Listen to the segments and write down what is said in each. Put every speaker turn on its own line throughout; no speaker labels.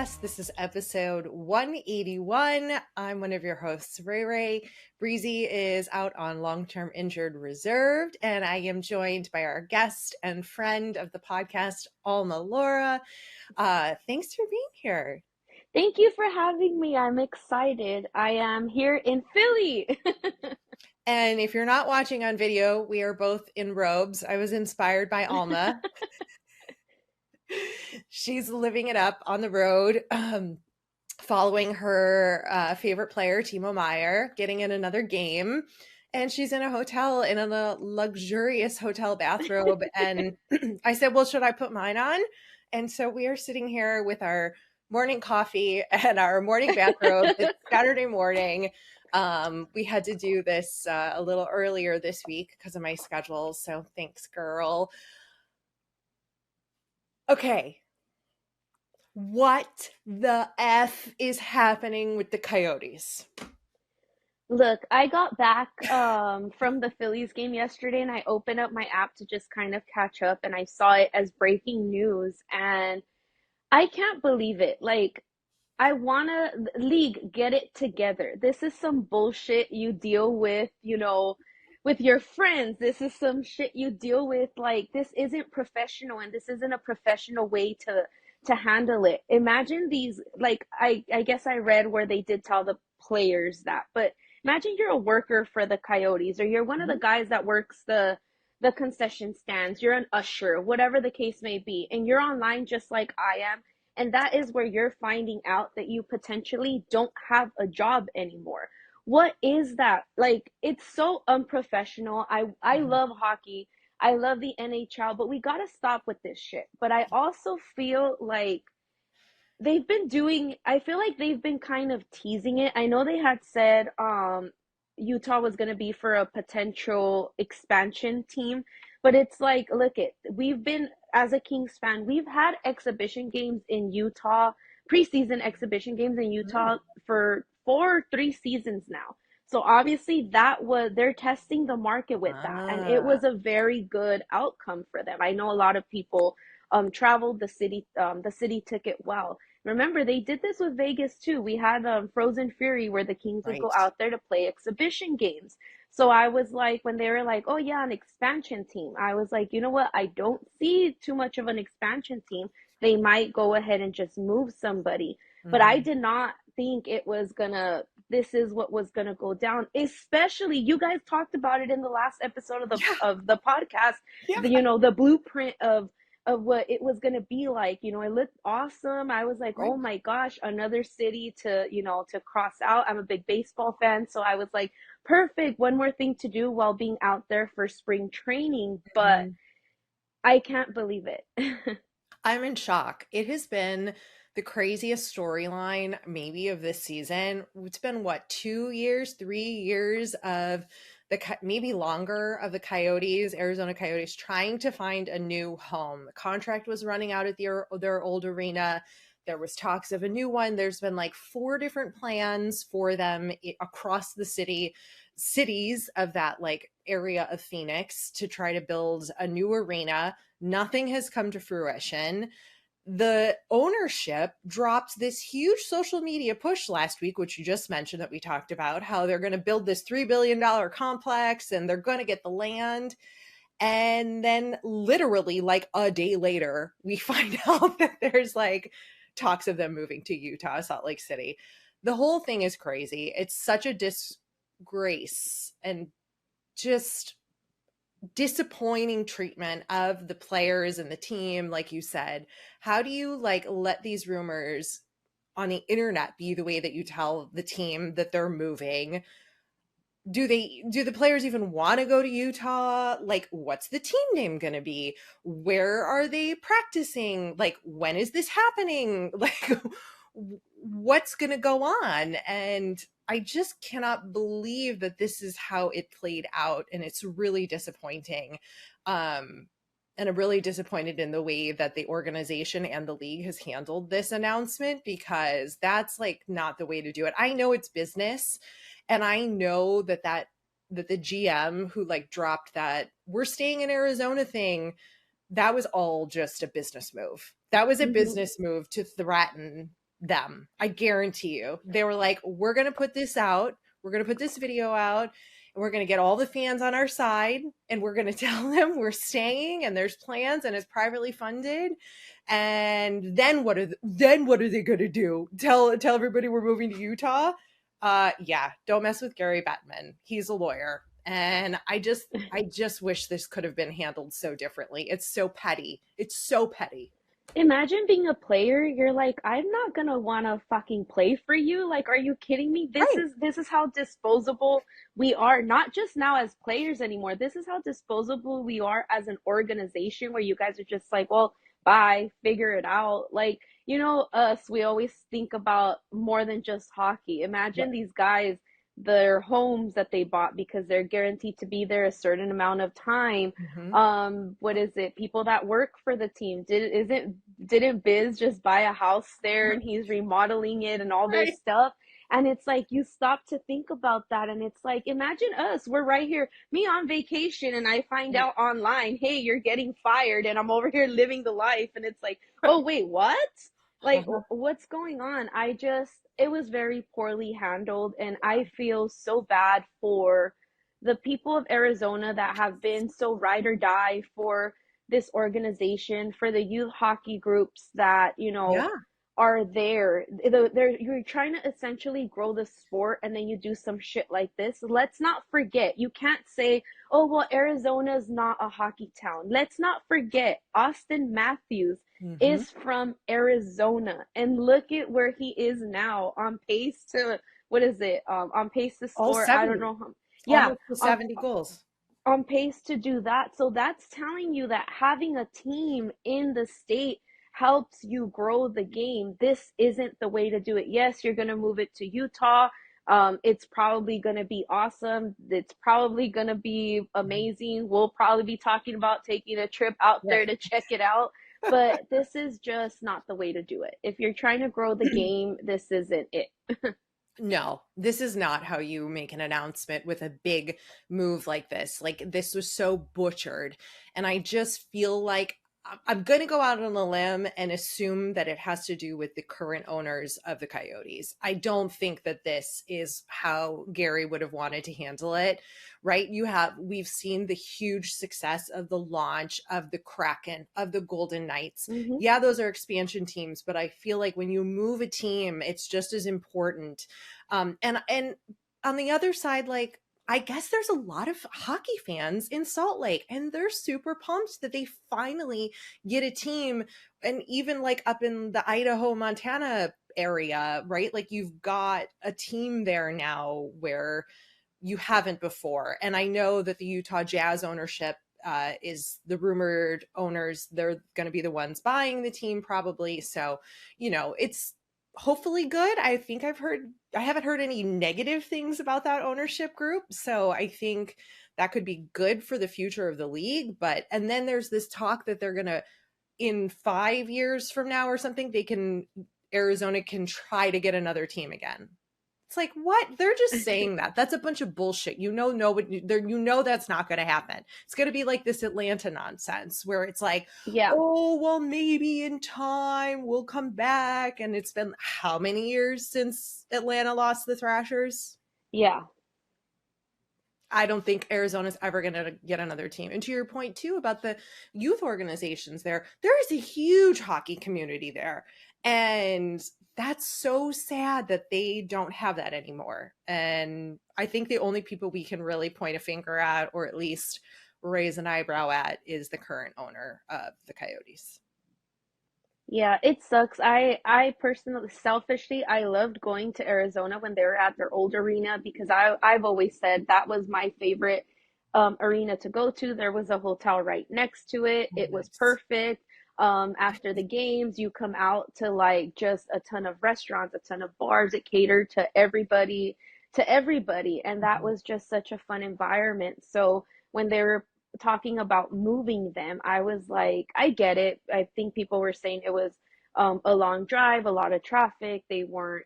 podcast. This is episode 181. I'm one of your hosts, Rae. Breezy is out on long-term injured reserve, and I am joined by our guest and friend of the podcast, Alma Laura. Thanks for being here.
Thank you for having me. I'm excited. I am here in Philly.
And if you're not watching on video, we are both in robes. I was inspired by Alma. She's living it up on the road, following her favorite player, Timo Meier, getting in another game. And she's in a hotel in a luxurious hotel bathrobe. And I said, well, should I put mine on? And so we are sitting here with our morning coffee and our morning bathrobe. It's Saturday morning. We had to do this a little earlier this week because of my schedule. So thanks, girl. Okay. What the F is happening with the Coyotes?
Look, I got back from the Phillies game yesterday and I opened up my app to just kind of catch up and I saw it as breaking news and I can't believe it. Like, I wanna, league, get it together. This is some bullshit you deal with, with your friends. This is some shit you deal with. Like, this isn't professional and this isn't a professional way to handle it. Imagine these, like, I guess I read where they did tell the players that, but imagine you're a worker for the Coyotes or you're one of the guys that works the concession stands, you're an usher, whatever the case may be, and you're online just like I am. And that is where you're finding out that you potentially don't have a job anymore. What is that? Like, it's so unprofessional. I love hockey. I love the NHL, but we got to stop with this shit. But I also feel like I feel like they've been kind of teasing it. I know they had said Utah was going to be for a potential expansion team, but it's like, look it, we've been, as a Kings fan, we've had exhibition games in Utah, preseason exhibition games in Utah for 3 seasons now. So obviously they're testing the market with that, and it was a very good outcome for them. I know a lot of people traveled the city took it well. Remember, they did this with Vegas too. We had Frozen Fury where the Kings would go out there to play exhibition games. So I was like, when they were like, oh yeah, an expansion team, I was like, you know what? I don't see too much of an expansion team. They might go ahead and just move somebody. But I did not think this is what was gonna go down. Especially, you guys talked about it in the last episode of the podcast.
Yeah.
The blueprint of what it was going to be like. It looked awesome. I was like, oh my gosh, another city to cross out. I'm a big baseball fan, so I was like, perfect, one more thing to do while being out there for spring training. But I can't believe it.
I'm in shock. It has been the craziest storyline maybe of this season. It's been what, 2 years, 3 years of maybe longer of the Coyotes, Arizona Coyotes, trying to find a new home. The contract was running out at their old arena. There was talks of a new one. There's been like 4 different plans for them across the cities of that like area of Phoenix to try to build a new arena. Nothing has come to fruition. The ownership dropped this huge social media push last week, which you just mentioned that we talked about, how they're going to build this $3 billion complex and they're going to get the land. And then literally like a day later, we find out that there's like talks of them moving to Utah, Salt Lake City. The whole thing is crazy. It's such a disgrace and just disappointing treatment of the players and the team. Like you said, how do you like let these rumors on the internet be the way that you tell the team that they're moving? Do the players even want to go to Utah? Like, what's the team name going to be? Where are they practicing? Like, when is this happening? Like, what's going to go on? And I just cannot believe that this is how it played out. And it's really disappointing. And I'm really disappointed in the way that the organization and the league has handled this announcement, because that's like not the way to do it. I know it's business, and I know that the GM who like dropped that we're staying in Arizona thing, that was all just a business move. That was a business move to threaten them. I guarantee you. They were like, we're going to put this out. We're going to put this video out and we're going to get all the fans on our side and we're going to tell them we're staying and there's plans and it's privately funded. And then what are they going to do? Tell everybody we're moving to Utah? Yeah, don't mess with Gary Bettman. He's a lawyer. And I just wish this could have been handled so differently. It's so petty. It's so petty.
Imagine being a player, you're like, I'm not gonna wanna fucking play for you. Like, are you kidding me?
Right.
This is how disposable we are, not just now as players anymore. This is how disposable we are as an organization where you guys are just like, well, bye, figure it out. Like, us, we always think about more than just hockey. Imagine these guys, their homes that they bought because they're guaranteed to be there a certain amount of time.
Mm-hmm.
What is it, people that work for the team, didn't Biz just buy a house there and he's remodeling it and all
Right.
this stuff? And it's like you stop to think about that and it's like, imagine us, we're right here, me on vacation, and I find out online, hey, you're getting fired, and I'm over here living the life, and it's like, oh wait, what? Like,
Uh-huh.
what's going on? It was very poorly handled, and I feel so bad for the people of Arizona that have been so ride or die for this organization, for the youth hockey groups that,
Yeah.
are there. You're trying to essentially grow the sport, and then you do some shit like this. Let's not forget, you can't say, oh, well, Arizona's not a hockey town. Let's not forget, Austin Matthews
Mm-hmm.
is from Arizona, and look at where he is now, on pace to, what is it? On pace to
All
score, I don't
70.
know how, yeah,
Almost to
on
70 goals.
pace to do that. So that's telling you that having a team in the state helps you grow the game. This isn't the way to do it. Yes, you're going to move it to Utah. It's probably going to be awesome. It's probably going to be amazing. We'll probably be talking about taking a trip out there
Right.
to check it out. But this is just not the way to do it. If you're trying to grow the game, this isn't it.
No, this is not how you make an announcement with a big move like this. Like, this was so butchered. And I just feel like I'm going to go out on a limb and assume that it has to do with the current owners of the Coyotes. I don't think that this is how Gary would have wanted to handle it, right? We've seen the huge success of the launch of the Kraken, of the Golden Knights.
Mm-hmm.
Yeah, those are expansion teams, but I feel like when you move a team, it's just as important. And on the other side, like, I guess there's a lot of hockey fans in Salt Lake, and they're super pumped that they finally get a team. And even like up in the Idaho, Montana area, right? Like, you've got a team there now where you haven't before. And I know that the Utah Jazz ownership is the rumored owners. They're going to be the ones buying the team probably. So, it's hopefully good. I haven't heard any negative things about that ownership group. So I think that could be good for the future of the league. And then there's this talk that they're going to, in 5 years from now or something, Arizona can try to get another team again. It's like, what? They're just saying that. That's a bunch of bullshit. Nobody, that's not going to happen. It's going to be like this Atlanta nonsense where it's like,
Yeah.
oh, well, maybe in time we'll come back. And it's been how many years since Atlanta lost the Thrashers?
Yeah.
I don't think Arizona's ever going to get another team. And to your point, too, about the youth organizations there is a huge hockey community there. And that's so sad that they don't have that anymore. And I think the only people we can really point a finger at, or at least raise an eyebrow at, is the current owner of the Coyotes.
Yeah, it sucks. I personally, selfishly, I loved going to Arizona when they were at their old arena, because I've always said that was my favorite arena to go to. There was a hotel right next to it.
Oh,
It was
nice.
perfect. After the games, you come out to like just a ton of restaurants, a ton of bars. It catered to everybody, and that
Mhm.
was just such a fun environment. So when they were talking about moving them, I was like, I get it. I think people were saying it was a long drive, a lot of traffic. They weren't,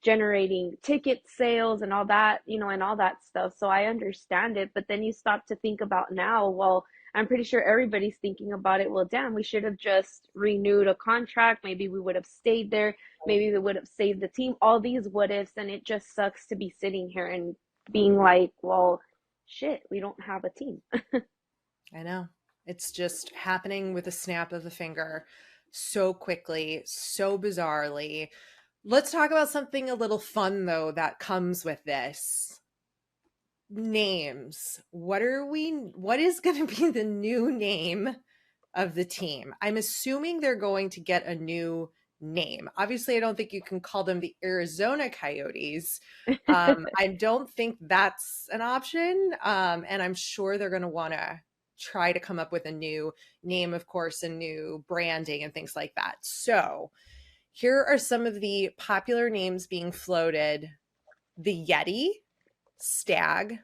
generating ticket sales and all that, and all that stuff. So I understand it. But then you stop to think about now, well, I'm pretty sure everybody's thinking about it. Well, damn, we should have just renewed a contract. Maybe we would have stayed there. Maybe we would have saved the team. All these what ifs. And it just sucks to be sitting here and being like, well, shit, we don't have a team.
I know. It's just happening with a snap of a finger so quickly, so bizarrely. Let's talk about something a little fun, though, that comes with this. Names. What is going to be the new name of the team? I'm assuming they're going to get a new name. Obviously, I don't think you can call them the Arizona Coyotes. I don't think that's an option. And I'm sure they're going to want to try to come up with a new name, of course, and new branding and things like that. So here are some of the popular names being floated. The Yeti, Stag,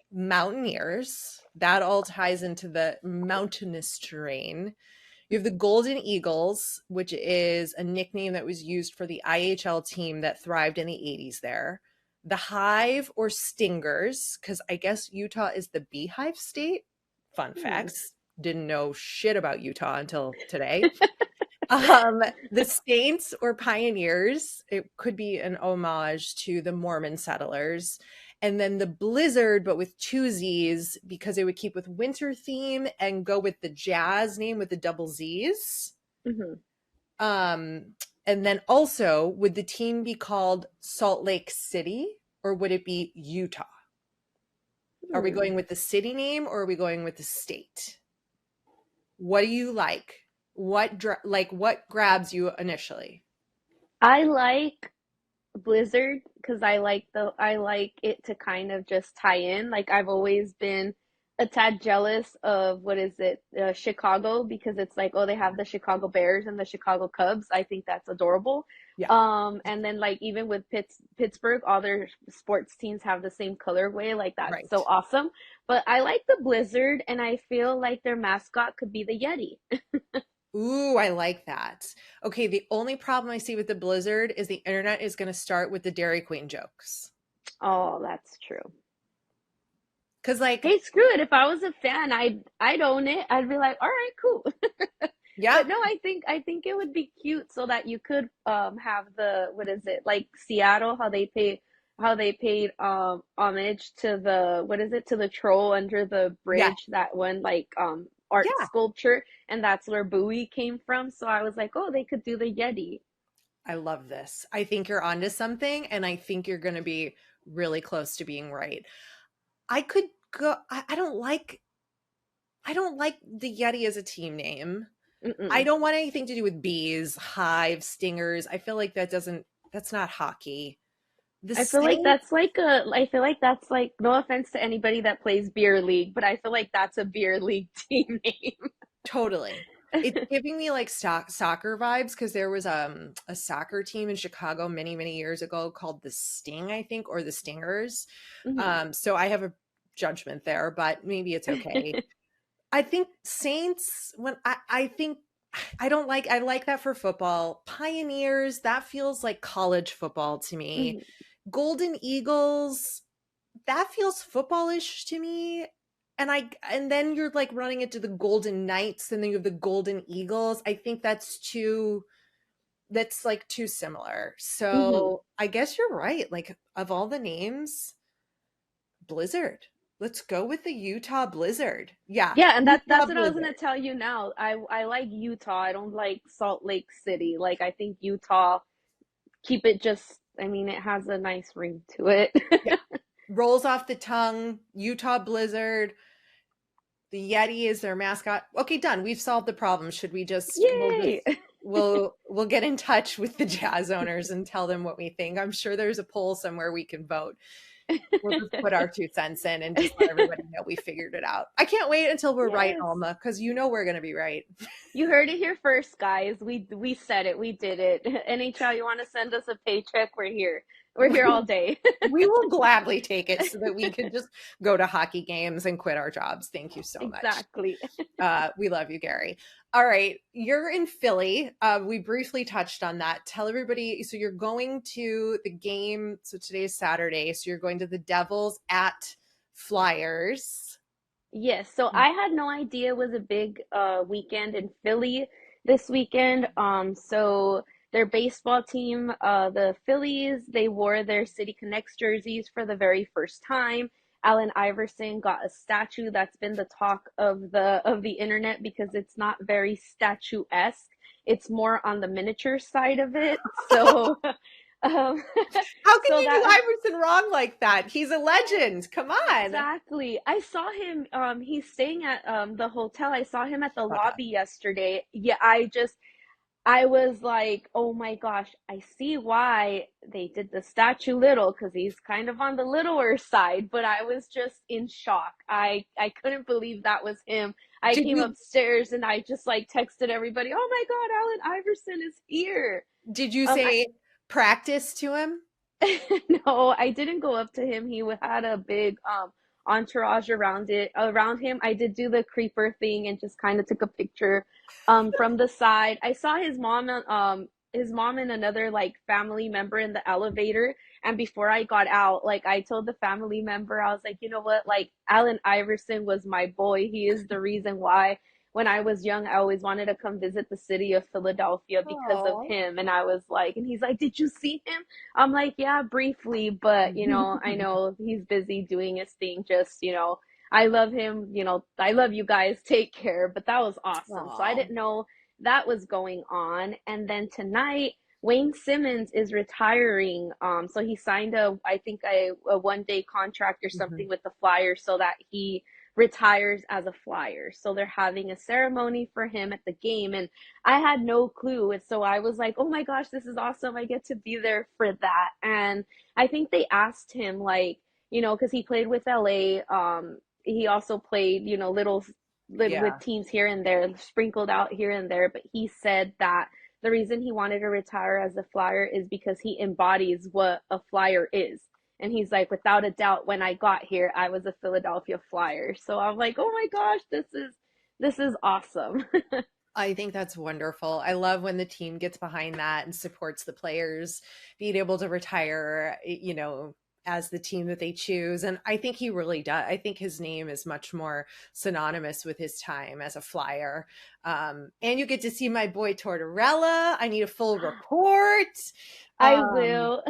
Mountaineers. That all ties into the mountainous terrain. You have the Golden Eagles, which is a nickname that was used for the IHL team that thrived in the 80s there. The Hive or Stingers, because I guess Utah is the beehive state. Fun facts. Didn't know shit about Utah until today. The Saints or Pioneers. It could be an homage to the Mormon settlers. And then the Blizzard, but with two Z's, because it would keep with winter theme and go with the Jazz name with the double Z's. And then also, would the team be called Salt Lake City, or would it be Utah? Are we going with the city name, or are we going with the state? What do you like? What grabs you initially?
I like Blizzard because I like it to kind of just tie in. Like I've always been a tad jealous of what is it, Chicago, because it's like, oh, they have the Chicago Bears and the Chicago Cubs. I think that's adorable.
Yeah.
And then like even with Pittsburgh, all their sports teams have the same colorway. Like that's
Right.
so awesome. But I like the Blizzard, and I feel like their mascot could be the Yeti.
Ooh, I like that. Okay, the only problem I see with the Blizzard is the internet is going to start with the Dairy Queen jokes.
Oh, that's true.
Because
Hey, screw it. If I was a fan, I'd own it. I'd be like, all right, cool.
yeah,
But no, I think it would be cute so that you could have the, what is it, like Seattle, how they paid homage to the, what is it, to the troll under the
yeah,
bridge, that one like art
yeah.
sculpture, and that's where Bowie came from. So I was like, oh, they could do the Yeti.
I love this. I think you're onto something, and I think you're going to be really close to being right. I could go. I don't like the Yeti as a team name. I
Mm-mm.
don't want anything to do with bees, hives, stingers. I feel like that's not hockey. The Saints,
I feel like that's like, no offense to anybody that plays beer league, but I feel like that's a beer league team name.
totally. It's giving me like soccer vibes, because there was a soccer team in Chicago many, many years ago called the Sting, I think, or the Stingers.
Mhm.
So I have a judgment there, but maybe it's okay. I think Saints, when I think I like that for football. Pioneers, that feels like college football to me.
Mhm.
Golden Eagles, that feels footballish to me. And then you're like running into the Golden Knights, and then you have the Golden Eagles. I think that's like too similar.
Mhm.
So I guess you're right. Like, of all the names, Blizzard. Let's go with the Utah Blizzard. Yeah,
Yeah, and that's
Utah
what I was gonna
Blizzard.
tell you now. I like Utah. I don't like Salt Lake City. Like I think Utah, keep it just, I mean, it has a nice ring to it.
Yeah. Rolls off the tongue. Utah Blizzard. The Yeti is their mascot. Okay, done. We've solved the problem. Should we just
Yay!
we'll get in touch with the Jazz owners and tell them what we think. I'm sure there's a poll somewhere we can vote. We'll just put our 2 cents in and just let everybody know we figured it out. I can't wait until we're right,
Yes.
Alma, because you know we're going to be right.
You heard it here first, guys. We said it. We did it. NHL, you want to send us a paycheck? We're here. We're here all day.
We will gladly take it so that we can just go to hockey games and quit our jobs. Thank you so much.
Exactly.
We love you, Gary. All right, you're in Philly. We briefly touched on that. Tell everybody. So you're going to the game. So today's Saturday. So you're going to the Devils at Flyers.
Yes, so I had no idea it was a big weekend in Philly this weekend. So their baseball team, the Phillies, they wore their City Connects jerseys for the very first time. Allen Iverson got a statue that's been the talk of the internet because it's not very statuesque. It's more on the miniature side of it. So um
How can
so
you do
that
Iverson wrong like that? He's a legend. Come on.
exactly. I saw him, he's staying at the hotel. I saw him at the lobby yesterday. Yeah, I was like, "Oh my gosh, I see why they did the statue little because he's kind of on the littler side." But I was just in shock. I couldn't believe that was him. I
Did
came
you
upstairs and I just like texted everybody, "Oh my God, Allen Iverson is here."
did you
I
say practice to him?
No, I didn't go up to him. He had a big entourage around him. I did do the creeper thing and just kind of took a picture from the side. I saw his mom and another like family member in the elevator. And before I got out, like I told the family member, I was like, you know what? Like Allen Iverson was my boy. He is the reason why when I was young, I always wanted to come visit the city of Philadelphia because of
Oh.
him. And I was like, and he's like, did you see him? I'm like, yeah, briefly, but I know he's busy doing his thing. Just, I love him. I love you guys. Take care. But that was awesome. So I
Oh.
didn't know that was going on. And then tonight, Wayne Simmons is retiring. So he signed I think a 1 day contract or something with the Flyers so that he retires as a Flyer. So they're having a ceremony for him at the game. And I had no clue. And so I was like, oh my gosh, this is awesome. I get to be there for that. And I think they asked him, like, because he played with LA. He also played, little with
Yeah.
teams here and there, sprinkled out here and there. But he said that the reason he wanted to retire as a Flyer is because he embodies what a Flyer is. And he's like, without a doubt, when I got here, I was a Philadelphia Flyer. So I'm like, oh my gosh, this is awesome.
I think that's wonderful. I love when the team gets behind that and supports the players being able to retire, as the team that they choose. And I think he really does. I think his name is much more synonymous with his time as a Flyer. And you get to see my boy Tortorella. I need a full report.
I
Um,
will.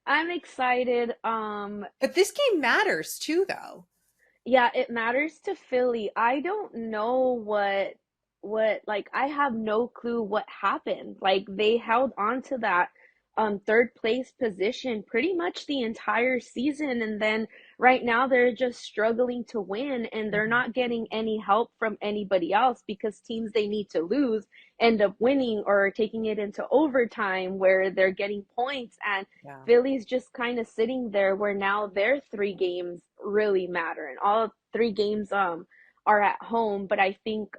I'm excited.
but this game matters too, though.
Yeah, it matters to Philly. I don't know what like I have no clue what happened. Like they held on to that third place position pretty much the entire season, and then right now they're just struggling to win, and they're
Mhm.
not getting any help from anybody else because teams they need to lose end up winning or taking it into overtime where they're getting points. And
Yeah.
Philly's just kind of sitting there where now their 3 games really matter, and all 3 games are at home. But I think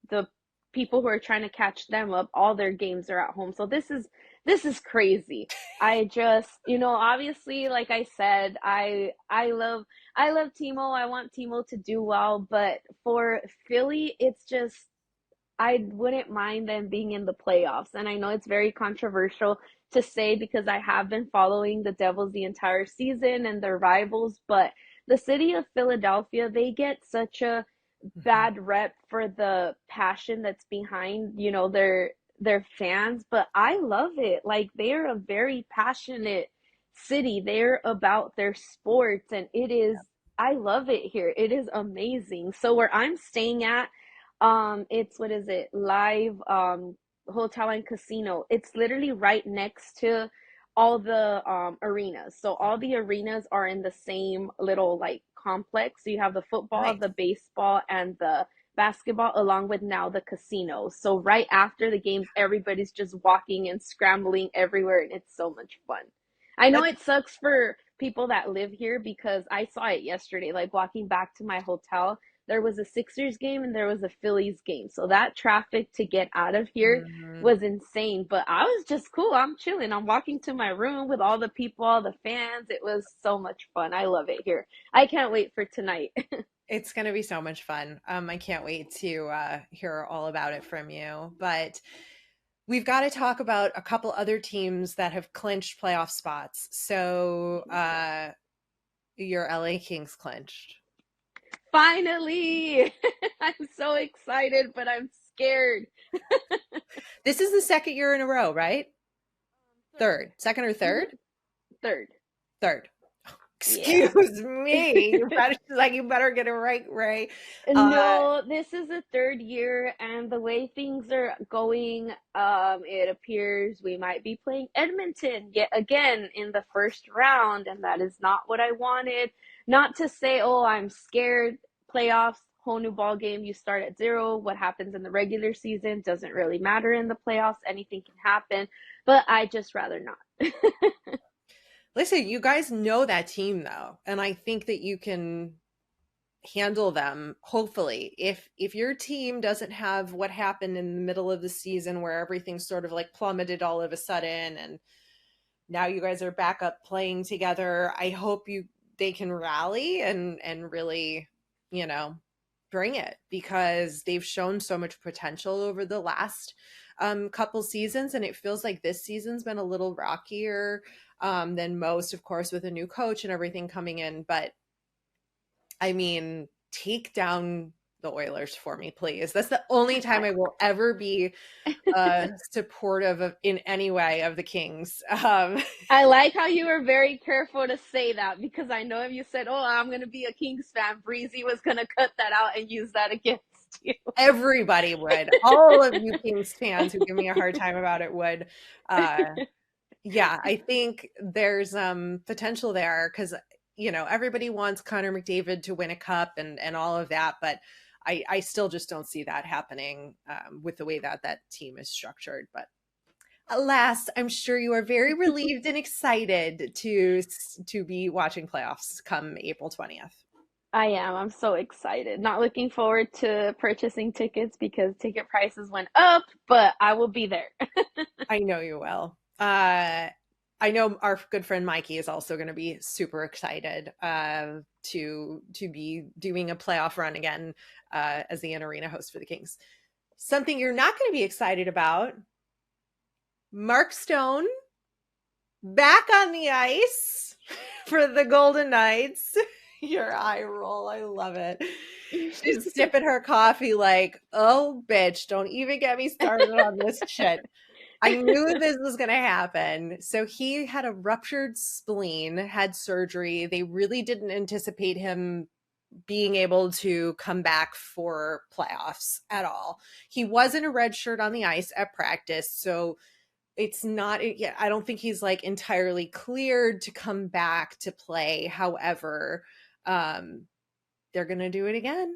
the people who are trying to catch them up, all their games are at home. So this is crazy. I just, obviously, like I said, I love Timo. I want Timo to do well, but for Philly, it's just I wouldn't mind them being in the playoffs. And I know it's very controversial to say because I have been following the Devils the entire season and their rivals, but the city of Philadelphia, they get such a
Mhm.
bad rep for the passion that's behind, their fans, but I love it. Like they're a very passionate city. They're about their sports and I love it here. It is amazing. So where I'm staying at, it's what is it? Live hotel and casino. It's literally right next to all the arenas. So all the arenas are in the same little like complex. So you have the football,
Nice.
the baseball, and the basketball, along with now the casino. So right after the games, everybody's just walking and scrambling everywhere, and it's so much fun. I know
That's
it sucks for people that live here because I saw it yesterday, like walking back to my hotel. there was a Sixers game and there was a Phillies game. So that traffic to get out of here
Mhm.
was insane. But I was just cool. I'm chilling. I'm walking to my room with all the people, all the fans. It was so much fun. I love it here. I can't wait for tonight.
It's going to be so much fun. I can't wait to hear all about it from you. But we've got to talk about a couple other teams that have clinched playoff spots. So your LA Kings clinched.
Finally! I'm so excited, but I'm scared.
This is the second year in a row, right?
Third.
Third. Second or
Mm-hmm.
third?
Third.
Third.
Yeah.
Excuse me. You better get it right, Ray.
No, this is the third year, and the way things are going, it appears we might be playing Edmonton yet again in the first round, and that is not what I wanted. Not to say, oh, I'm scared. Playoffs, whole new ball game. You start at zero. What happens in the regular season doesn't really matter in the playoffs. Anything can happen, but I just rather not.
Listen, you guys know that team though, and I think that you can handle them hopefully. If your team doesn't have what happened in the middle of the season where everything sort of like plummeted all of a sudden and now you guys are back up playing together, I hope they can rally and really, you know, bring it, because they've shown so much potential over the last couple seasons, and it feels like this season's been a little rockier than most, of course, with a new coach and everything coming in. But I mean, take down the Oilers for me, please. That's the only time I will ever be supportive of in any way of the Kings.
I like how you were very careful to say that, because I know if you said, "Oh, I'm going to be a Kings fan," Breezy was going to cut that out and use that against you.
Everybody would. All of you Kings fans who give me a hard time about it would. Yeah, I think there's potential there, because everybody wants Connor McDavid to win a cup and all of that, but I still just don't see that happening with the way that team is structured. But alas, I'm sure you are very relieved and excited to be watching playoffs come April 20th.
I am. I'm so excited. Not looking forward to purchasing tickets because ticket prices went up, but I will be there.
I know you will. I know our good friend Mikey is also going to be super excited to be doing a playoff run again as the in-arena host for the Kings. Something you're not going to be excited about: Mark Stone back on the ice for the Golden Knights. Your eye roll, I love it. She's sipping her coffee like, oh, bitch, don't even get me started on this shit. I knew this was going to happen. So he had a ruptured spleen, had surgery. They really didn't anticipate him being able to come back for playoffs at all. He wasn't a red shirt on the ice at practice, so it's not, I don't think he's like entirely cleared to come back to play. However, they're going to do it again.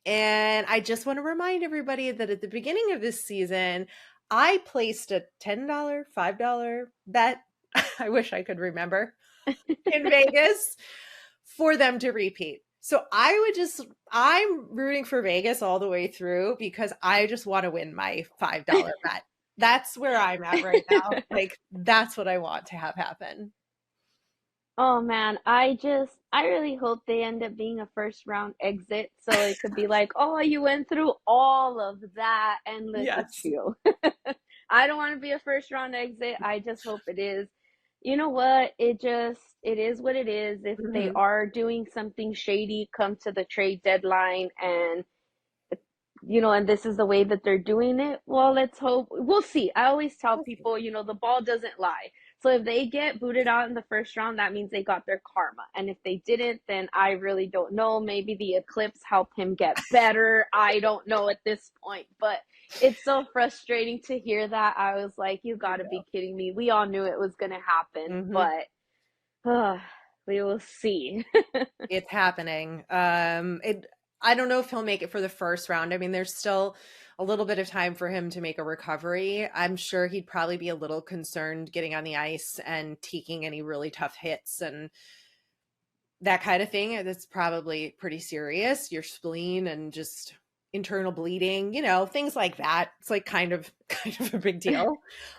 And I just want to remind everybody that at the beginning of this season, I placed a $10, $5 bet. I wish I could remember, in Vegas for them to repeat. So I'm rooting for Vegas all the way through because I just want to win my $5 bet. That's where I'm at right now. Like, that's what I want to have happen.
Oh man, I really hope they end up being a first round exit so it could be like, oh, you went through all of that and look at
Yes.
you. I don't want to be a first round exit. I just hope it is. You know what? It is what it is. If they
Mm-hmm.
are doing something shady, come to the trade deadline and and this is the way that they're doing it. Well, let's hope. We'll see. I always tell people, the ball doesn't lie. So if they get booted out in the first round, that means they got their karma. And if they didn't, then I really don't know. Maybe the eclipse helped him get better. I don't know at this point, but it's so frustrating to hear that. I was like, you got to be kidding me. We all knew it was going to happen,
Mm-hmm.
but we will see.
It's happening. I don't know if he'll make it for the first round. I mean, there's still a little bit of time for him to make a recovery. I'm sure he'd probably be a little concerned getting on the ice and taking any really tough hits. And that kind of thing, that's probably pretty serious. Your spleen and just internal bleeding, things like that. It's like kind of a big deal.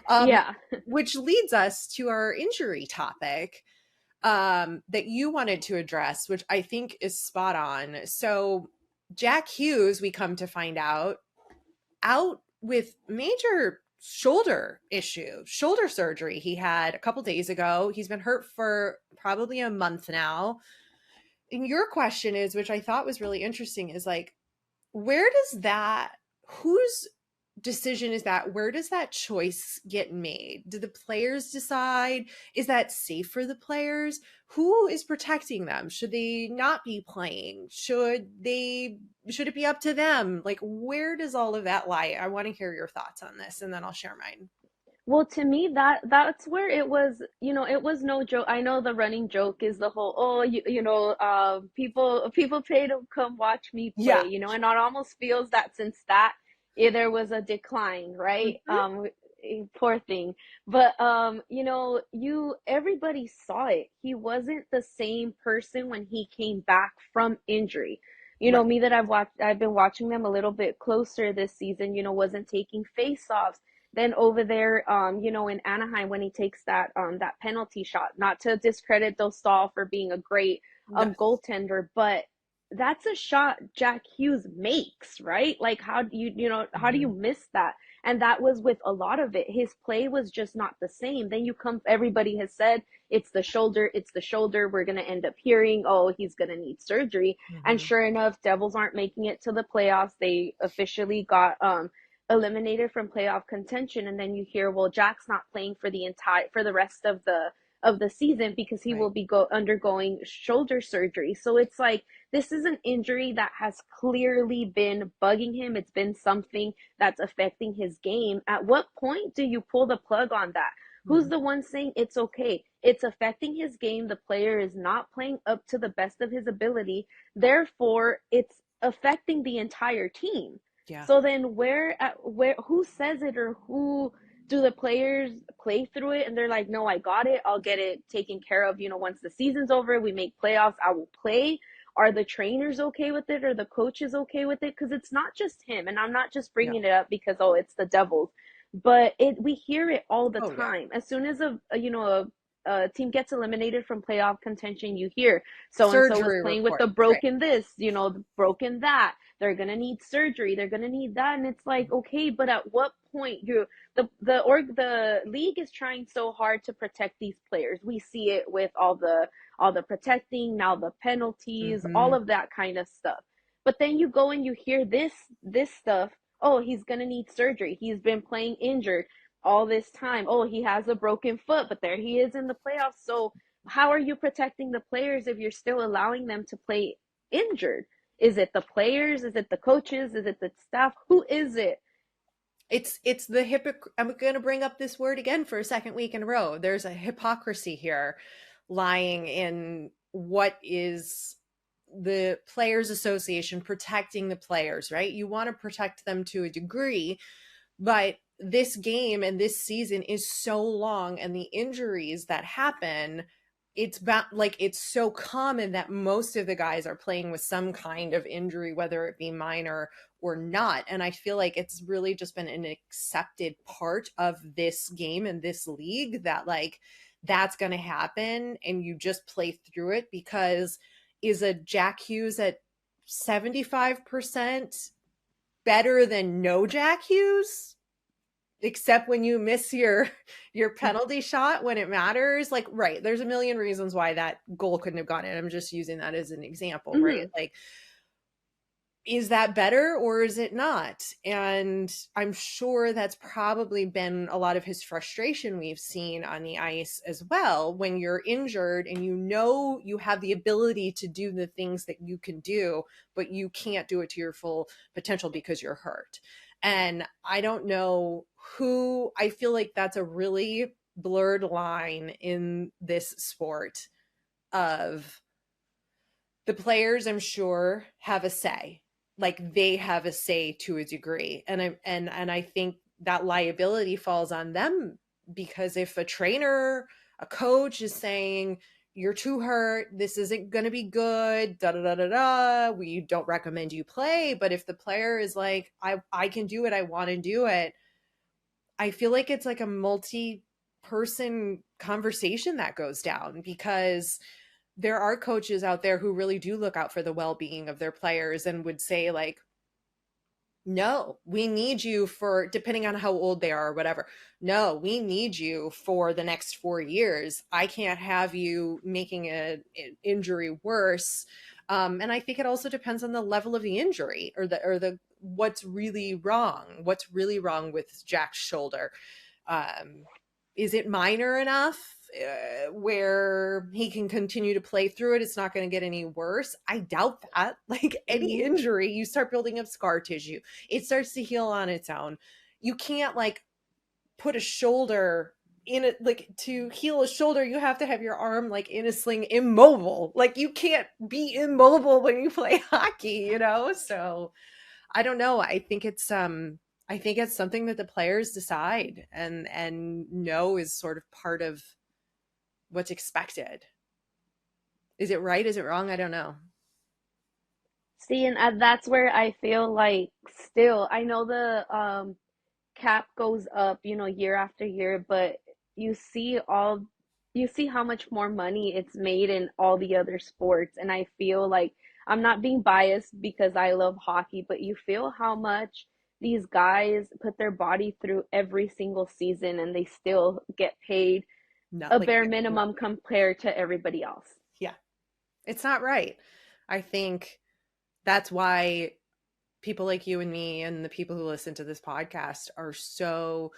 Um,
Yeah.
which leads us to our injury topic that you wanted to address, which I think is spot on. So Jack Hughes, we come to find out with major shoulder surgery he had a couple days ago. He's been hurt for probably a month now. And your question is, which I thought was really interesting, is like, where does that, whose decision is that? Where does that choice get made? Do the players decide? Is that safe for the players? Who is protecting them? Should they not be playing? Should it be up to them? Like, where does all of that lie? I want to hear your thoughts on this, and then I'll share mine.
Well, to me, that's where it was, it was no joke. I know the running joke is the whole, oh, people pay to come watch me play,
Yeah.
and it almost feels that since that there was a decline, right?
Mhm.
Poor thing. But everybody saw it. He wasn't the same person when he came back from injury.
Right.
Me that I've been watching them a little bit closer this season, wasn't taking face-offs. Then over there, in Anaheim when he takes that penalty shot, not to discredit Dostal for being a great
Yes.
goaltender, but that's a shot Jack Hughes makes, right? Like how do how do you
Mhm.
miss that? And that was with a lot of it. His play was just not the same. Then everybody has said it's the shoulder, it's the shoulder. We're gonna end up hearing, oh, he's gonna need surgery. And
Mhm.
sure enough, Devils aren't making it to the playoffs. They officially got eliminated from playoff contention, and then you hear, well, Jack's not playing for the rest of the season because he
Right.
will be undergoing shoulder surgery. So it's like this is an injury that has clearly been bugging him. It's been something that's affecting his game. At what point do you pull the plug on that? Who's
Mhm.
the one saying it's okay? It's affecting his game. The player is not playing up to the best of his ability. Therefore, it's affecting the entire team.
Yeah.
So then where who says it, or who do the players play through it and they're like, no, I got it. I'll get it taken care of, once the season's over, we make playoffs, I will play. Are the trainers okay with it? Are the coaches okay with it? Because it's not just him. And I'm not just
Yeah.
bringing it up because, oh, it's the Devils. But we hear it all the
Oh yeah.
time. As soon as a team gets eliminated from playoff contention, you hear so and so was
Surgery
playing with the
report. Right.
broken this, broken that. They're gonna need surgery. They're gonna need that, and it's like, okay, but at what point the league is trying so hard to protect these players. We see it with all the protecting, now the penalties, all
Mhm.
of that kind of stuff. But then you go and you hear this stuff. Oh, he's gonna need surgery. He's been playing injured all this time. Oh, he has a broken foot, but there he is in the playoffs. So how are you protecting the players if you're still allowing them to play injured? Is it the players? Is it the coaches? Is it the staff? Who is it?
It's the I'm going to bring up this word again for a second week in a row. There's a hypocrisy here lying in what is the players association protecting the players, right? You want to protect them to a degree, but this game and this season is so long, and the injuries that happen, it's so common that most of the guys are playing with some kind of injury, whether it be minor or not. And I feel like it's really just been an accepted part of this game and this league that like that's going to happen, and you just play through it. Because is a Jack Hughes at 75% better than no Jack Hughes? Except when you miss your penalty shot when it matters. Like, right, there's a million reasons why that goal couldn't have gone in. I'm just using that as an example, right?
Mm-hmm.
Like, is that better or is it not? And I'm sure that's probably been a lot of his frustration we've seen on the ice as well. When you're injured and you have the ability to do the things that you can do, but you can't do it to your full potential because you're hurt. And I don't know who, I feel like that's a really blurred line in this sport of the players, I'm sure, have a say. Like they have a say to a degree. And I think that liability falls on them, because if a trainer, a coach is saying, you're too hurt. This isn't going to be good. Da da da da da. We don't recommend you play. But if the player is like, I can do it, I want to do it, I feel like it's like a multi-person conversation that goes down, because there are coaches out there who really do look out for the well-being of their players and would say like, no, we need you for, depending on how old they are or whatever. No, we need you for the next 4 years. I can't have you making an injury worse. And I think it also depends on the level of the injury, or the what's really wrong. What's really wrong with Jack's shoulder? Is it minor enough where he can continue to play through it? It's not going to get any worse. I doubt that. Like any
Mm-hmm.
injury, you start building up scar tissue. It starts to heal on its own. You can't like put a shoulder in it. Like to heal a shoulder, you have to have your arm like in a sling, immobile. Like you can't be immobile when you play hockey, you know? So I don't know. I think it's something that the players decide and know is sort of part of what's expected. Is it right? Is it wrong? I don't know.
See, and that's where I feel like still, I know the cap goes up, year after year, but you see all you see how much more money it's made in all the other sports, and I feel like I'm not being biased because I love hockey, but you feel how much these guys put their body through every single season and they still get paid
Not
a
like
bare
no.
minimum compared to everybody else.
Yeah. It's not right. I think that's why people like you and me and the people who listen to this podcast are so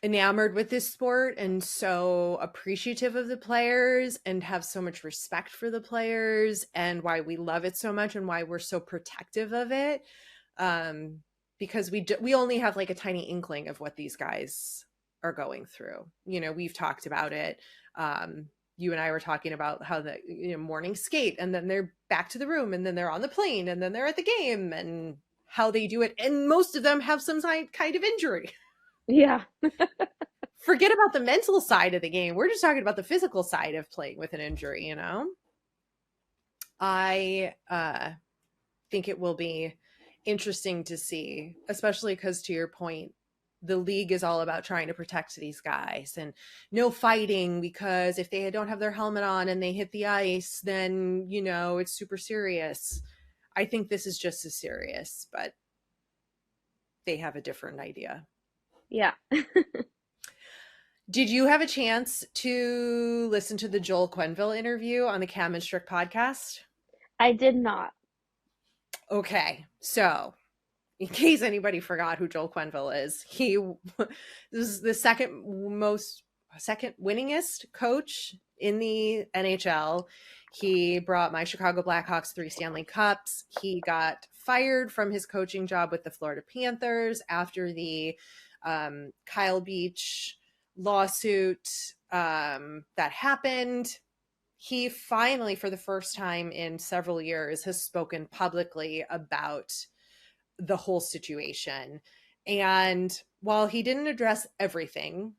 enamored with this sport and so appreciative of the players and have so much respect for the players, and why we love it so much and why we're so protective of it. um because we only have like a tiny inkling of what these guys are going through. You know, we've talked about it. You and I were talking about how the morning skate, and then they're back to the room, and then they're on the plane, and then they're at the game, and how they do it, and most of them have some kind of injury.
Yeah.
Forget about the mental side of the game. We're just talking about the physical side of playing with an injury, you know? I think it will be interesting to see, especially because, to your point, the league is all about trying to protect these guys and no fighting, because if they don't have their helmet on and they hit the ice, then, it's super serious. I think this is just as serious, but they have a different idea.
Yeah.
Did you have a chance to listen to the Joel Quenneville interview on the Cam and Strick podcast?
I did not.
Okay, so in case anybody forgot who Joel Quenneville is, he this is the second winningest coach in the NHL. He brought my Chicago Blackhawks 3 Stanley Cups. He got fired from his coaching job with the Florida Panthers after the Kyle Beach lawsuit that happened. He finally, for the first time in several years, has spoken publicly about the whole situation. And while he didn't address everything,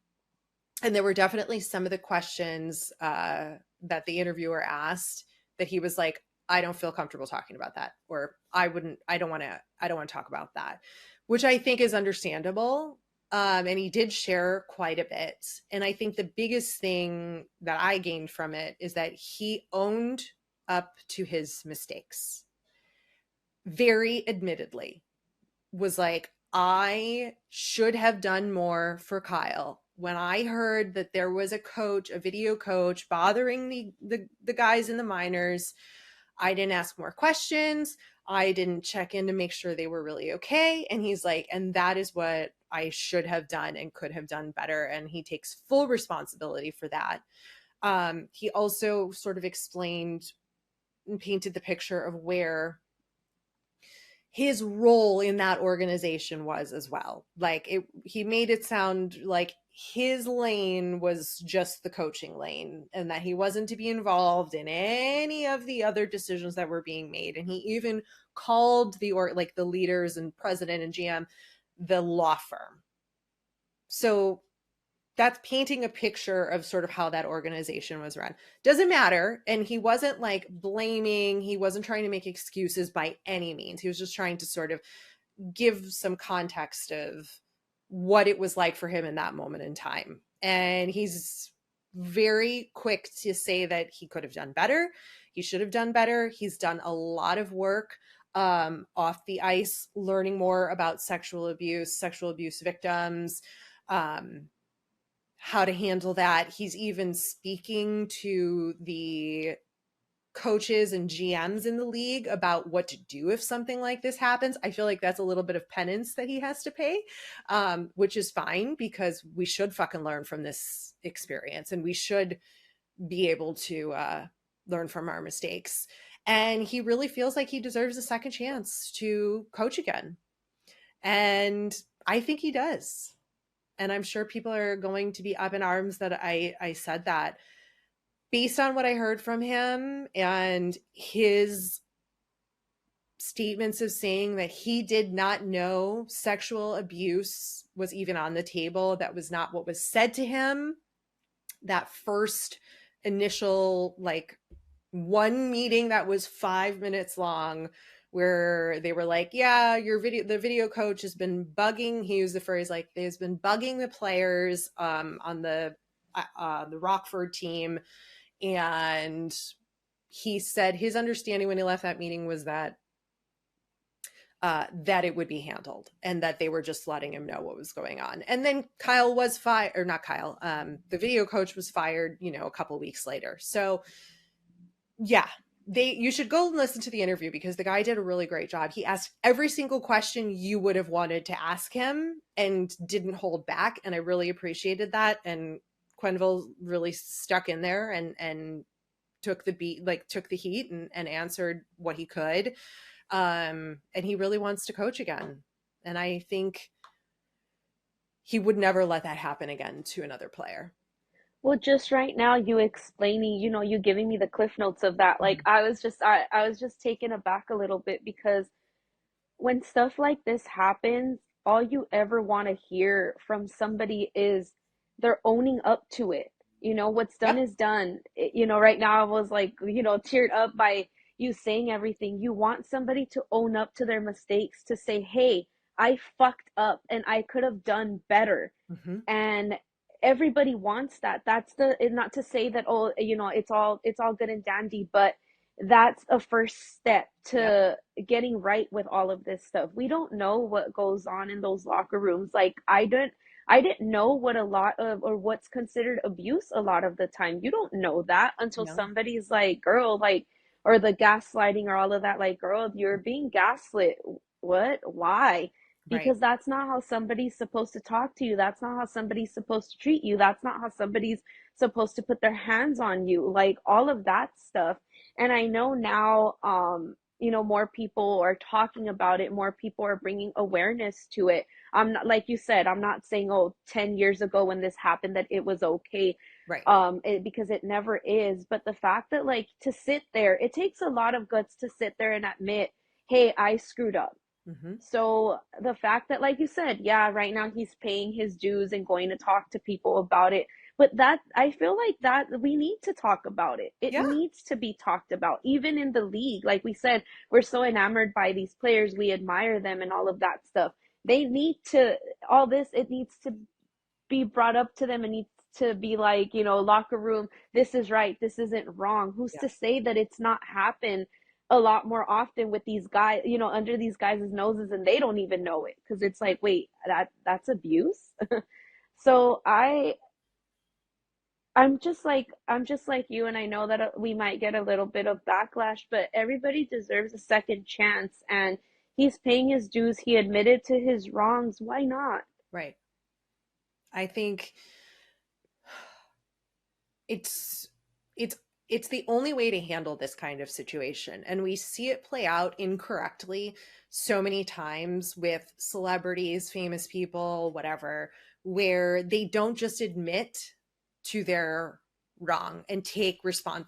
and there were definitely some of the questions that the interviewer asked that he was like, I don't feel comfortable talking about that, or I don't want to talk about that, which I think is understandable. And he did share quite a bit. And I think the biggest thing that I gained from it is that he owned up to his mistakes. Very admittedly, was like, I should have done more for Kyle. When I heard that there was a video coach bothering the guys in the minors, I didn't ask more questions. I didn't check in to make sure they were really okay. And he's like, and that is what I should have done and could have done better. And he takes full responsibility for that. He also sort of explained and painted the picture of where his role in that organization was as well. Like he made it sound like his lane was just the coaching lane, and that he wasn't to be involved in any of the other decisions that were being made. And he even called the leaders and president and GM the law firm. So that's painting a picture of sort of how that organization was run. Doesn't matter. And he wasn't like blaming, he wasn't trying to make excuses by any means. He was just trying to sort of give some context of what it was like for him in that moment in time. And he's very quick to say that he could have done better. He should have done better. He's done a lot of work off the ice, learning more about sexual abuse victims, how to handle that. He's even speaking to the coaches and GMs in the league about what to do if something like this happens. I feel like that's a little bit of penance that he has to pay, which is fine, because we should fucking learn from this experience, and we should be able to learn from our mistakes. And he really feels like he deserves a second chance to coach again. And I think he does. And I'm sure people are going to be up in arms that I said that. Based on what I heard from him and his statements of saying that he did not know sexual abuse was even on the table, that was not what was said to him. That first initial, like, one meeting that was 5 minutes long, where they were like, yeah, the video coach has been bugging, he used the phrase like, has been bugging the players on the Rockford team. And he said his understanding when he left that meeting was that that it would be handled, and that they were just letting him know what was going on. And then Kyle was fired, or not Kyle, the video coach was fired, a couple weeks later. So yeah, you should go and listen to the interview, because the guy did a really great job. He asked every single question you would have wanted to ask him and didn't hold back. And I really appreciated that. And Quenneville really stuck in there and took the heat and answered what he could. And he really wants to coach again. And I think he would never let that happen again to another player.
Well, just right now, you explaining, you giving me the cliff notes of that. Like, I was just taken aback a little bit, because when stuff like this happens, all you ever want to hear from somebody is they're owning up to it. What's done
Yep.
is done. Right now I was like, teared up by you saying everything. You want somebody to own up to their mistakes, to say, hey, I fucked up and I could have done better.
Mm-hmm.
And everybody wants that. That's not to say that, oh, it's all good and dandy, but that's a first step
Yep.
to getting right with all of this stuff. We don't know what goes on in those locker rooms. Like, I didn't know what a lot of, or what's considered abuse a lot of the time. You don't know that until
No.
somebody's like, girl, like, or the gaslighting or all of that, like, girl, you're being gaslit. What? Why?
Right.
Because that's not how somebody's supposed to talk to you. That's not how somebody's supposed to treat you. That's not how somebody's supposed to put their hands on you. Like, all of that stuff. And I know now, more people are talking about it. More people are bringing awareness to it. I'm not, like you said, I'm not saying, oh, 10 years ago when this happened that it was okay.
Right.
Because it never is. But the fact that, like, to sit there, it takes a lot of guts to sit there and admit, hey, I screwed up.
Mm-hmm.
So the fact that, like you said, yeah, right now he's paying his dues and going to talk to people about it. But that, I feel like that we need to talk about it. It
Yeah.
needs to be talked about, even in the league. Like we said, we're so enamored by these players, we admire them and all of that stuff. They need to, all this, it needs to be brought up to them, and needs to be like, locker room, this is right, this isn't wrong. Who's
Yeah.
to say that it's not happened a lot more often with these guys, under these guys' noses, and they don't even know it, because it's like, wait, that's abuse. So I'm just like you, and I know that we might get a little bit of backlash, but everybody deserves a second chance, and he's paying his dues. He admitted to his wrongs. Why not?
Right. I think it's it's it's the only way to handle this kind of situation, and we see it play out incorrectly so many times with celebrities, famous people, whatever, where they don't just admit to their wrong and take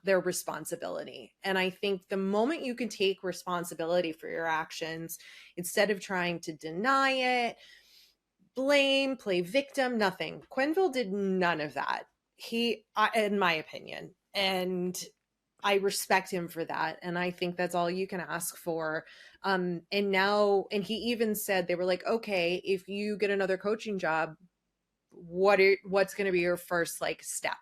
their responsibility. And I think the moment you can take responsibility for your actions, instead of trying to deny it, blame, play victim, nothing. Quenneville did none of that. In my opinion, and I respect him for that. And I think that's all you can ask for. And he even said, they were like, okay, if you get another coaching job, what's going to be your first like step?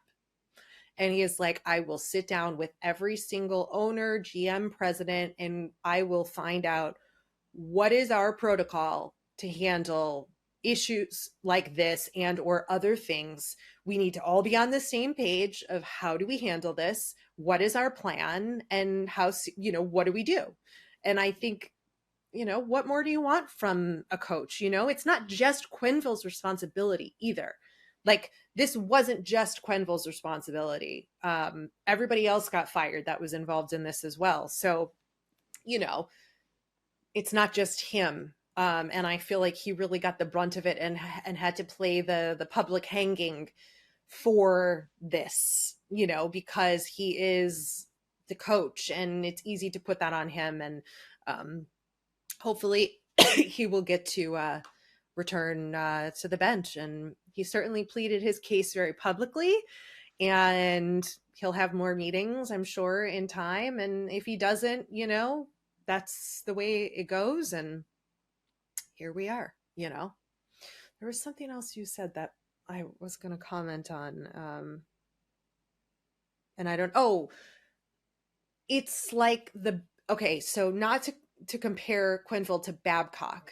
And he is like, I will sit down with every single owner, GM, president, and I will find out what is our protocol to handle issues like this and or other things. We need to all be on the same page of how do we handle this? What is our plan? And how, what do we do? And I think, what more do you want from a coach? It's not just Quenneville's responsibility either. Like, this wasn't just Quenneville's responsibility. Everybody else got fired that was involved in this as well. So, it's not just him. And I feel like he really got the brunt of it and had to play the public hanging for this, because he is the coach and it's easy to put that on him. And hopefully he will get to return to the bench. And he certainly pleaded his case very publicly, and he'll have more meetings, I'm sure, in time. And if he doesn't, that's the way it goes. And here we are, There was something else you said that I was going to comment on. And I don't, it's like okay, so not to compare Quenneville to Babcock,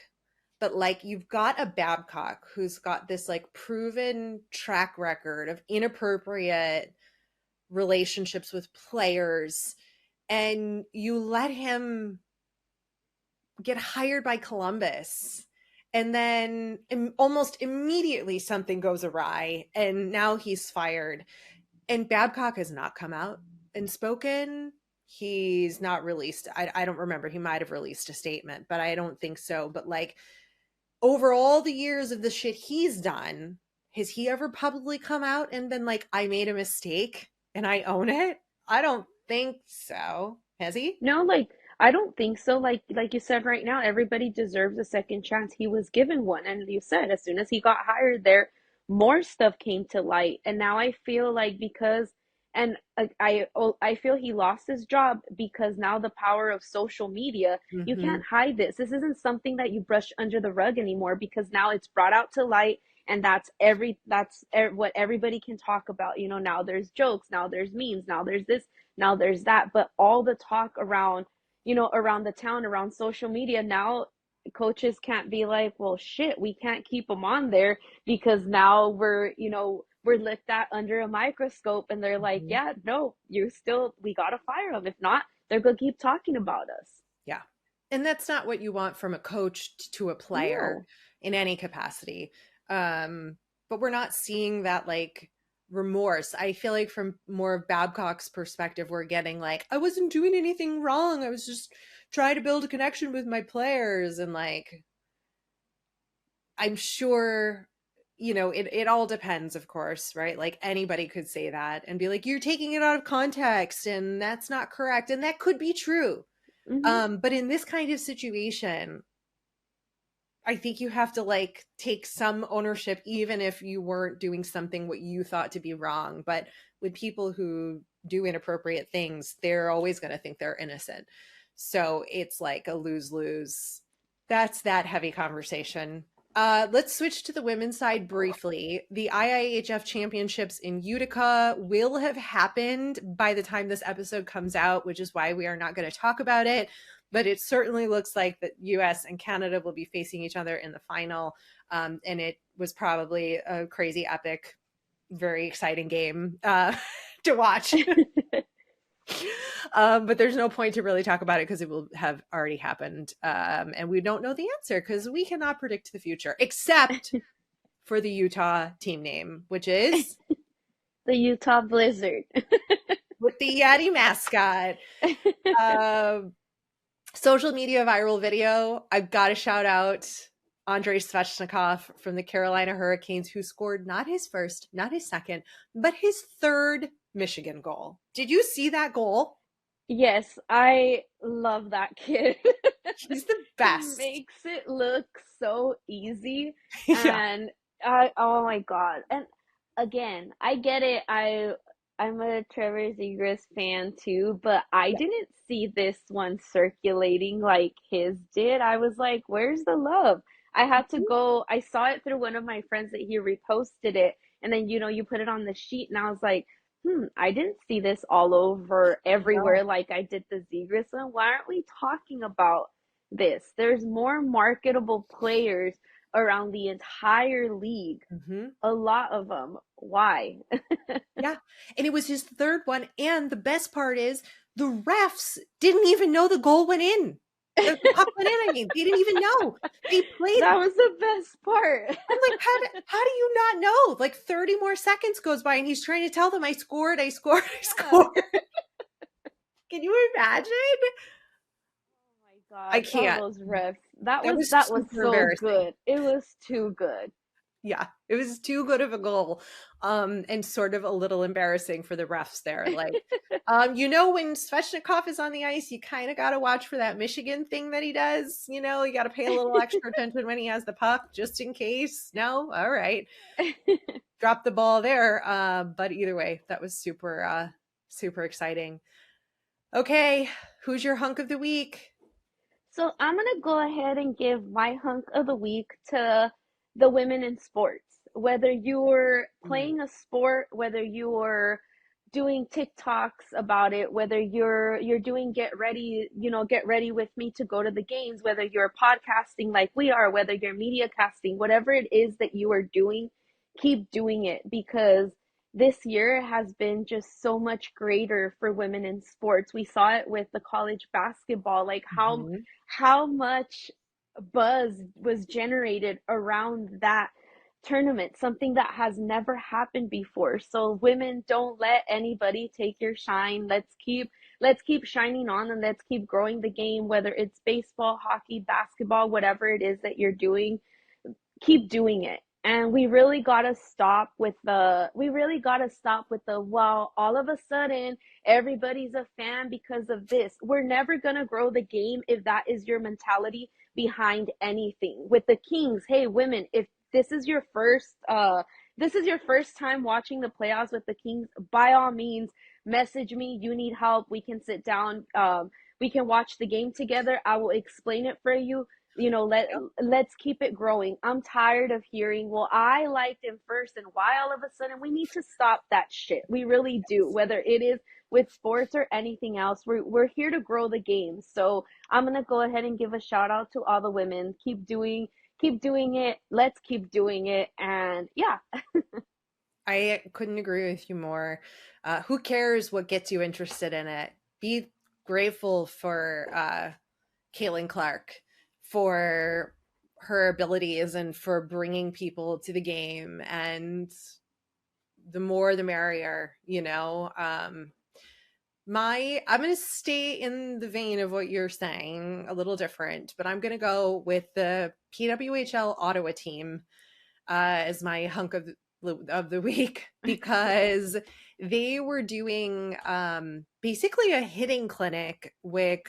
but like you've got a Babcock who's got this like proven track record of inappropriate relationships with players, and you let him get hired by Columbus, and then almost immediately something goes awry and now he's fired. And Babcock has not come out and spoken. He's not released. I don't remember. He might have released a statement, but I don't think so. But like, over all the years of the shit he's done, has he ever publicly come out and been like, I made a mistake and I own it? I don't think so. Has he?
No, like I don't think so. Like you said right now, everybody deserves a second chance. He was given one, and you said as soon as he got hired there, more stuff came to light. And now I feel like because and I feel he lost his job because now the power of social media, you
Mm-hmm.
can't hide this. This isn't something that you brush under the rug anymore because now it's brought out to light, and what everybody can talk about. Now there's jokes, now there's memes, now there's this, now there's that, but all the talk around, around the town, around social media, now coaches can't be like, well, shit, we can't keep them on there because now we're looked at under a microscope, and they're like,
Mm-hmm.
yeah, no, we gotta fire them. If not, they're gonna keep talking about us.
Yeah. And that's not what you want from a coach to a player
No.
in any capacity. But we're not seeing that like remorse. I feel like from more of Babcock's perspective, we're getting like, I wasn't doing anything wrong. I was just trying to build a connection with my players. And like, I'm sure, it all depends, of course, right? Like anybody could say that and be like, you're taking it out of context and that's not correct. And that could be true.
Hmm.
But in this kind of situation, I think you have to like take some ownership, even if you weren't doing something what you thought to be wrong. But with people who do inappropriate things, they're always going to think they're innocent. So it's like a lose-lose. That's that heavy conversation. Let's switch to the women's side briefly. The IIHF championships in Utica will have happened by the time this episode comes out, which is why we are not going to talk about it. But it certainly looks like that US and Canada will be facing each other in the final. And it was probably a crazy, epic, very exciting game to watch. But there's no point to really talk about it because it will have already happened. And we don't know the answer because we cannot predict the future, except for the Utah team name, which is
The Utah Blizzard.
with the Yeti mascot. Social media viral video. I've got to shout out Andrei Svechnikov from the Carolina Hurricanes, who scored not his first, not his second, but his third Michigan goal. Did you see that goal?
Yes, I love that kid.
He's the
He
best.
makes it look so easy.
Yeah.
And I, oh my God. And again, I get it. I'm a Trevor Zegras fan too, but I
Yeah.
didn't see this one circulating like his did. I was like, where's the love? I had to go, I saw it through one of my friends that he reposted it, and then you put it on the sheet, and I was like, I didn't see this all over
I know.
everywhere like I did the Zegras one. Why aren't we talking about this? There's more marketable players around the entire league.
Hmm.
A lot of them. Why?
Yeah. And it was his third one. And the best part is the refs didn't even know the goal went in. The puck went in, I mean. They didn't even know. They played.
That was the best part.
I'm like, how do you not know? Like 30 more seconds goes by and he's trying to tell them I scored, I scored, I
Yeah.
scored. Can you imagine?
Oh my
I
God. Oh,
can't.
those refs. That
That
was
was
that was
super
so
embarrassing.
good. It was too good.
Yeah, it was too good of a goal. And sort of a little embarrassing for the refs there. Like, when Svechnikov is on the ice, you kind of got to watch for that Michigan thing that he does. You got to pay a little extra attention when he has the puck, just in case. No, all right, drop the ball there. But either way, that was super exciting. Okay, who's your hunk of the week?
So I'm gonna go ahead and give my hunk of the week to the women in sports. Whether you're
Mm,
playing a sport, whether you're doing TikToks about it, whether you're doing get ready with me to go to the games, whether you're podcasting like we are, whether you're media casting, whatever it is that you are doing, keep doing it, because this year has been just so much greater for women in sports. We saw it with the college basketball, like
mhm.
how much buzz was generated around that tournament, something that has never happened before. So women, don't let anybody take your shine. Let's keep shining on, and let's keep growing the game, whether it's baseball, hockey, basketball, whatever it is that you're doing, keep doing it. And we really got to stop with the well, all of a sudden everybody's a fan because of this. We're never going to grow the game if that is your mentality behind anything. With the Kings, hey women, if this is your first time watching the playoffs with the Kings, by all means message me. You need help, we can sit down, we can watch the game together. I will explain it for you. you know let
Yep.
let's keep it growing. I'm tired of hearing, well, I liked him first, and why all of a sudden. We need to stop that shit. We really do. Whether it is with sports or anything else, we're here to grow the game. So I'm gonna go ahead and give a shout out to all the women. Keep doing it. Let's keep doing it. And yeah.
I couldn't agree with you more. Who cares what gets you interested in it? Be grateful for Kaylin Clark, for her abilities and for bringing people to the game. And the more, the merrier, I'm going to stay in the vein of what you're saying, a little different, but I'm going to go with the PWHL Ottawa team as my hunk of the week because they were doing basically a hitting clinic with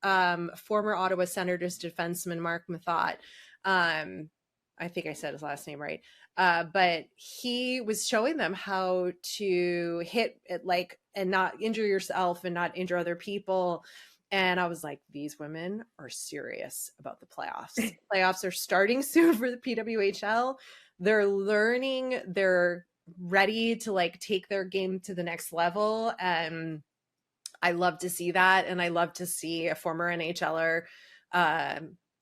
former Ottawa Senators defenseman Mark Mathot. I think I said his last name right. But he was showing them how to hit it like and not injure yourself and not injure other people. And I was like, these women are serious about the playoffs. Playoffs are starting soon for the PWHL. They're learning, they're ready to like take their game to the next level. And I love to see that. And I love to see a former NHLer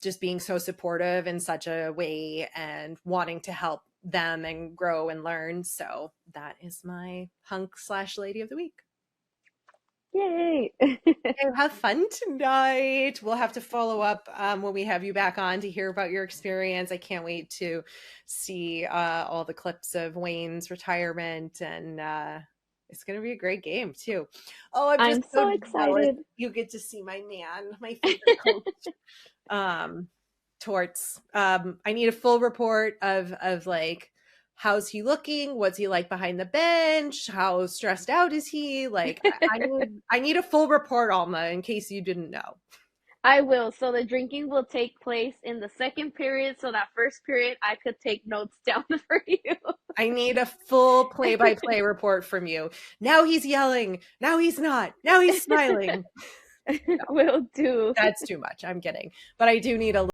just being so supportive in such a way and wanting to help them and grow and learn. So that is my hunk/lady of the week.
Yay.
Okay, have fun tonight. We'll have to follow up when we have you back on to hear about your experience. I can't wait to see all the clips of Wayne's retirement, and it's going to be a great game too. Oh, I'm just
I'm
so
so
jealous.
excited.
You get to see my man, my favorite coach, um, Torts. I need a full report of like how's he looking? What's he like behind the bench? How stressed out is he? Like I need a full report, Alma, in case you didn't know.
I will. So the drinking will take place in the second period. So that first period, I could take notes down for you.
I need a full play-by-play report from you. Now he's yelling. Now he's not. Now he's smiling. No,
Will do.
that's too much. I'm kidding. But I do need a